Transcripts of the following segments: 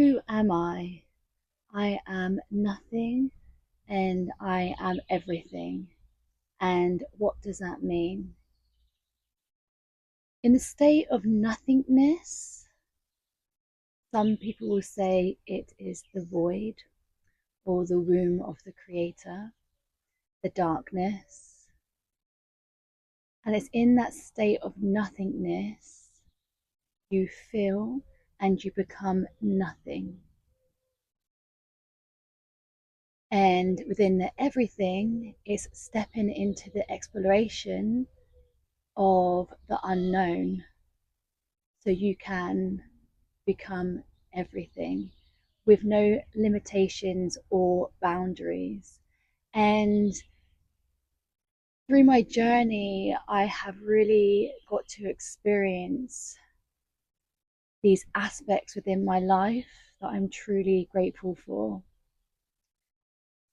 Who am I? I am nothing and I am everything. And what does that mean? In the state of nothingness, some people will say it is the void or the womb of the Creator, the darkness. And it's in that state of nothingness you feel and you become nothing. And within the everything is stepping into the exploration of the unknown so you can become everything with no limitations or boundaries. And through my journey, I have really got to experience these aspects within my life that I'm truly grateful for.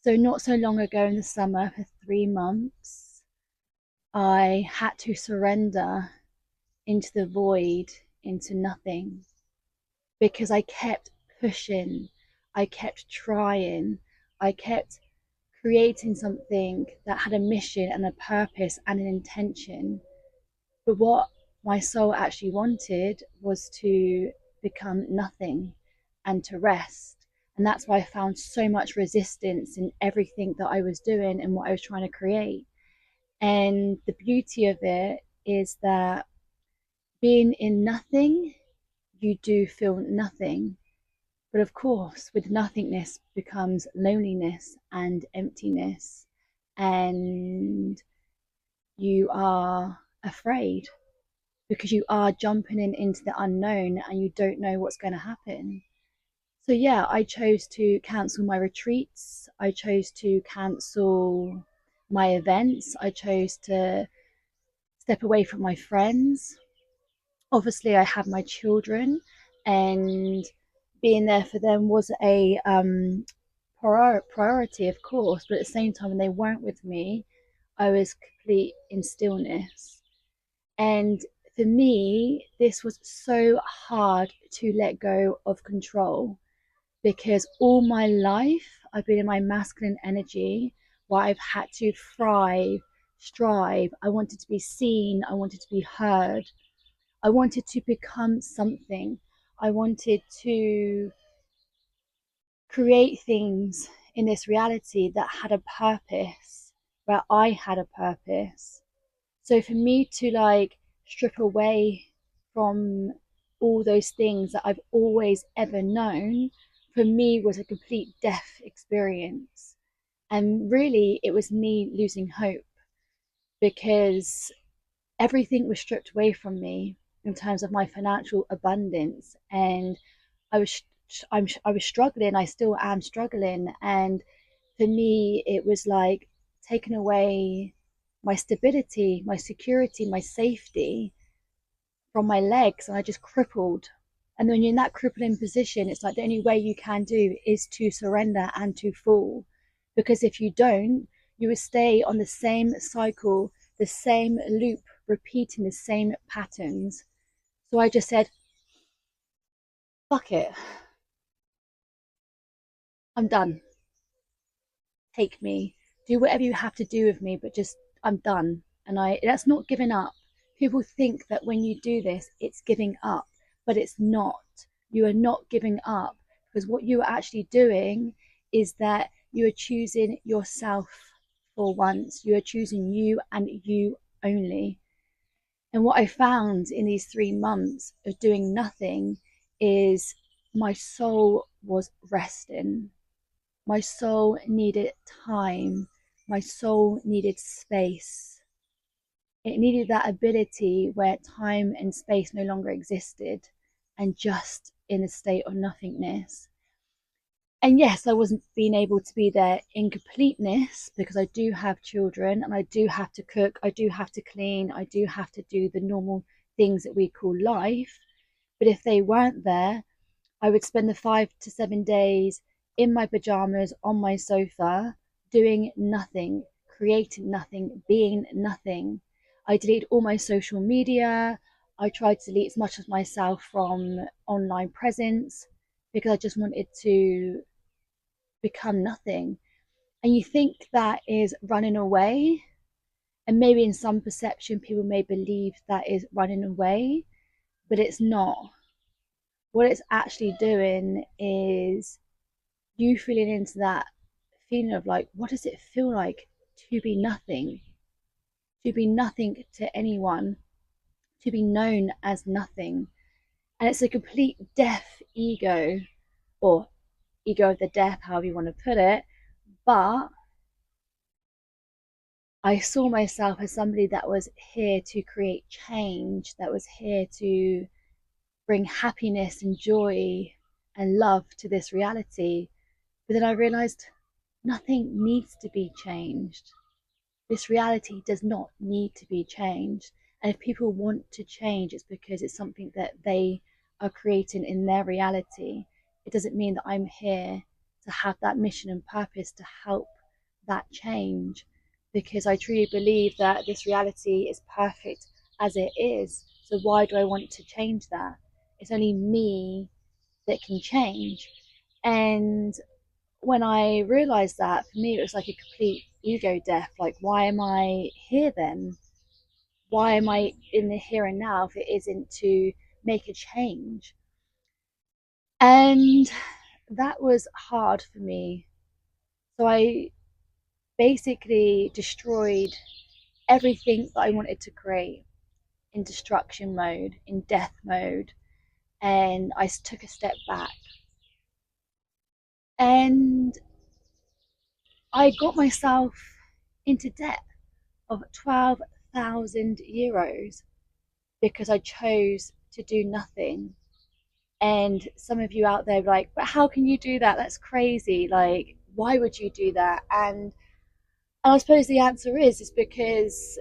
So, not so long ago in the summer, for 3 months, I had to surrender into the void, into nothing, because I kept pushing, I kept trying, I kept creating something that had a mission and a purpose and an intention. But what my soul actually wanted was to become nothing and to rest. And that's why I found so much resistance in everything that I was doing and what I was trying to create. And the beauty of it is that being in nothing, you do feel nothing. But of course, with nothingness becomes loneliness and emptiness, and you are afraid because you are jumping into the unknown and you don't know what's going to happen. So, yeah, I chose to cancel my retreats, I chose to cancel my events, I chose to step away from my friends. Obviously, I have my children, and being there for them was a priority, of course, but at the same time, when they weren't with me, I was complete in stillness. And for me, this was so hard to let go of control because all my life I've been in my masculine energy where I've had to thrive, strive. I wanted to be seen, I wanted to be heard, I wanted to become something. I wanted to create things in this reality that had a purpose, where I had a purpose. So for me to like strip away from all those things that I've always ever known, for me was a complete death experience. And really, it was me losing hope because everything was stripped away from me in terms of my financial abundance, and I was I was struggling. I still am struggling, and for me, it was like taking away my stability, my security, my safety from my legs, and I just crippled. And when you're in that crippling position, it's like the only way you can do is to surrender and to fall, because if you don't, you will stay on the same cycle, the same loop, repeating the same patterns. So I just said, fuck it, I'm done. Take me, do whatever you have to do with me, but just, I'm done. And that's not giving up. People think that when you do this, it's giving up, but it's not. You are not giving up, because what you are actually doing is that you are choosing yourself for once. You are choosing you and you only. And what I found in these 3 months of doing nothing is my soul was resting. My soul needed time. My soul needed space. It needed that ability where time and space no longer existed and just in a state of nothingness. And yes, I wasn't being able to be there in completeness because I do have children and I do have to cook, I do have to clean, I do have to do the normal things that we call life. But if they weren't there, I would spend the 5 to 7 days in my pajamas on my sofa doing nothing, creating nothing, being nothing. I deleted all my social media. I tried to delete as much of myself from online presence because I just wanted to become nothing. And you think that is running away, and maybe in some perception people may believe that is running away, but it's not. What it's actually doing is you feeling into that feeling of like, what does it feel like to be nothing, to be nothing to anyone, to be known as nothing. And it's a complete deaf ego, or ego of the deaf, however you want to put it. But I saw myself as somebody that was here to create change, that was here to bring happiness and joy and love to this reality. But then I realized nothing needs to be changed. This reality does not need to be changed. And if people want to change, it's because it's something that they are creating in their reality. It doesn't mean that I'm here to have that mission and purpose to help that change, because I truly believe that this reality is perfect as it is. So why do I want to change that? It's only me that can change. And when I realized that, for me, it was like a complete ego death. Like, why am I here then? Why am I in the here and now if it isn't to make a change? And that was hard for me. So I basically destroyed everything that I wanted to create in destruction mode, in death mode. And I took a step back. And I got myself into debt of €12,000 because I chose to do nothing. And some of you out there are like, but how can you do that? That's crazy. Like, why would you do that? And I suppose the answer is because,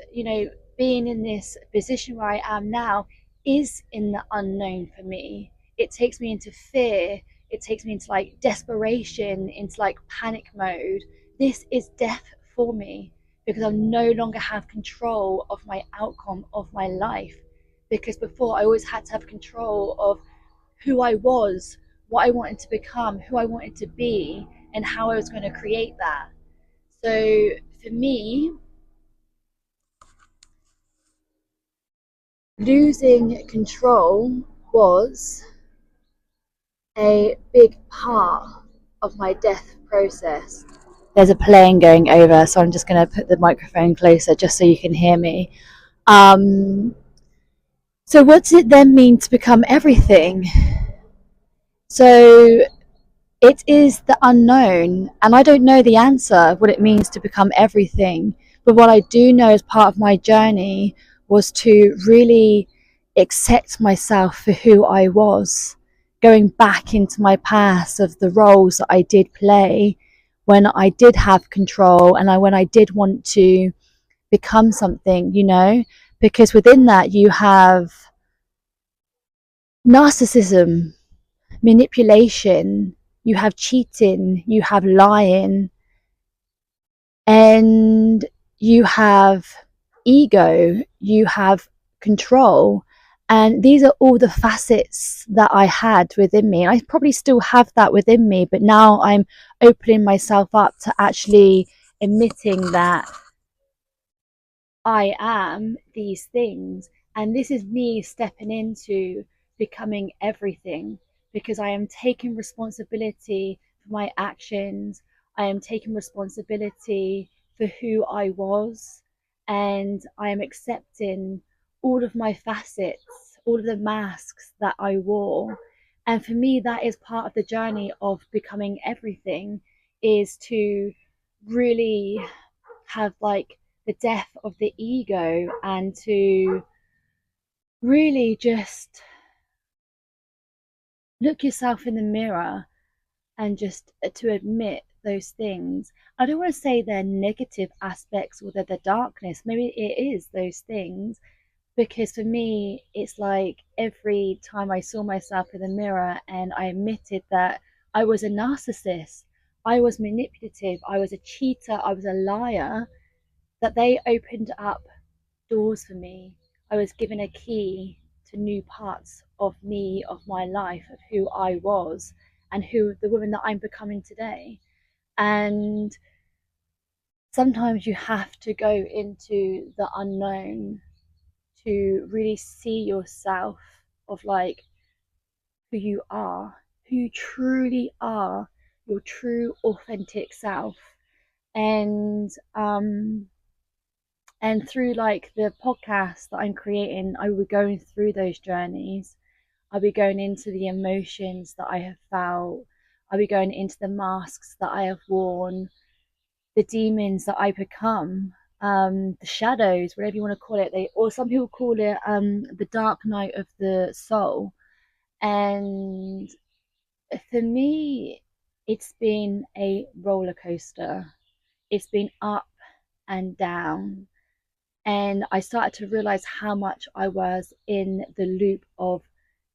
being in this position where I am now is in the unknown for me. It takes me into fear. It takes me into like desperation, into like panic mode. This is death for me because I no longer have control of my outcome of my life. Because before I always had to have control of who I was, what I wanted to become, who I wanted to be, and how I was going to create that. So for me, losing control was a big part of my death process. There's a plane going over, so I'm just going to put the microphone closer just so you can hear me. So what does it then mean to become everything? So it is the unknown, and I don't know the answer what it means to become everything. But what I do know as part of my journey was to really accept myself for who I was, going back into my past of the roles that I did play when I did have control and when I did want to become something, because within that you have narcissism, manipulation, you have cheating, you have lying, and you have ego, you have control. And these are all the facets that I had within me. And I probably still have that within me, but now I'm opening myself up to actually admitting that I am these things. And this is me stepping into becoming everything, because I am taking responsibility for my actions. I am taking responsibility for who I was. And I am accepting all of my facets, all of the masks that I wore. And for me, that is part of the journey of becoming everything, is to really have like the death of the ego and to really just look yourself in the mirror and just to admit those things. I don't want to say they're negative aspects or they're the darkness. Maybe it is those things, because for me, it's like every time I saw myself in the mirror and I admitted that I was a narcissist, I was manipulative, I was a cheater, I was a liar, that they opened up doors for me. I was given a key to new parts of me, of my life, of who I was. and who the woman that I'm becoming today. And sometimes you have to go into the unknown to really see yourself of like who you truly are, your true authentic self. And and through like the podcast that I'm creating, I will be going through those journeys. I'll be going into the emotions that I have felt. I'll be going into the masks that I have worn, the demons that I become, the shadows, whatever you want to call it. Or some people call it the dark night of the soul. And for me, it's been a roller coaster. It's been up and down. And I started to realize how much I was in the loop of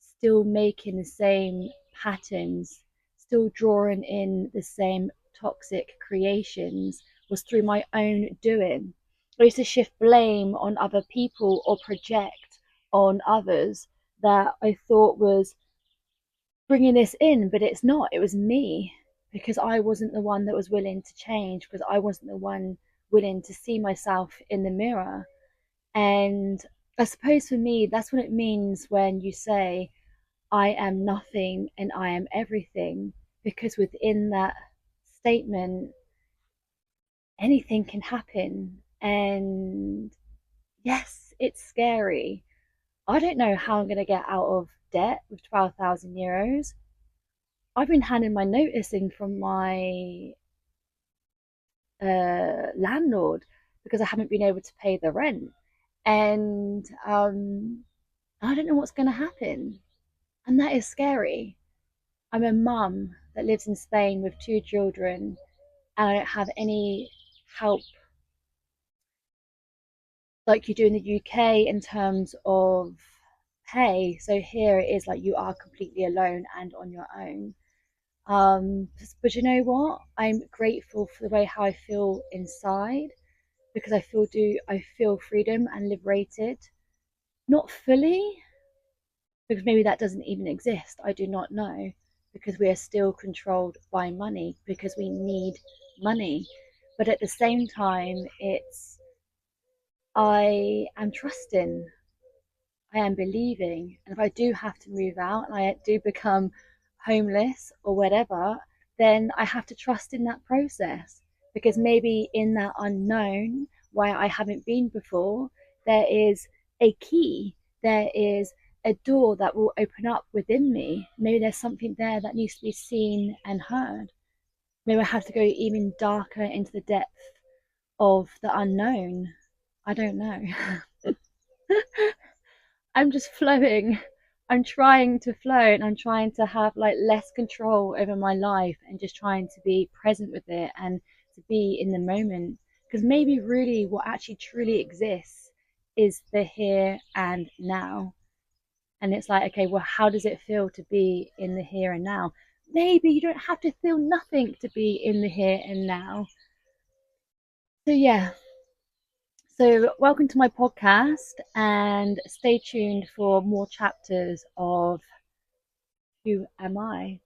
still making the same patterns, still drawing in the same toxic creations, was through my own doing. I used to shift blame on other people or project on others that I thought was bringing this in, but it's not. It was me, because I wasn't the one that was willing to change, because I wasn't the one willing to see myself in the mirror. And I suppose for me, that's what it means when you say, I am nothing and I am everything, because within that statement, anything can happen. And yes, it's scary. I don't know how I'm going to get out of debt with 12,000 euros. I've been handing my notice in from my landlord because I haven't been able to pay the rent. And I don't know what's going to happen. And that is scary. I'm a mum that lives in Spain with 2 children, and I don't have any help like you do in the UK in terms of pay. So here it is like you are completely alone and on your own. But you know what? I'm grateful for the way how I feel inside, because I feel freedom and liberated. Not fully, because maybe that doesn't even exist. I do not know, because we are still controlled by money, because we need money. But at the same time, I am trusting, I am believing. And if I do have to move out and I do become homeless or whatever, then I have to trust in that process, because maybe in that unknown where I haven't been before, there is a key, there is a door that will open up within me. Maybe there's something there that needs to be seen and heard. Maybe I have to go even darker into the depth of the unknown. I don't know. I'm just flowing. I'm trying to flow, and I'm trying to have like less control over my life, and just trying to be present with it and to be in the moment. Because maybe really what actually truly exists is the here and now. And it's like, okay, well, how does it feel to be in the here and now? Maybe you don't have to feel nothing to be in the here and now. So, yeah. So, welcome to my podcast, and stay tuned for more chapters of Who Am I?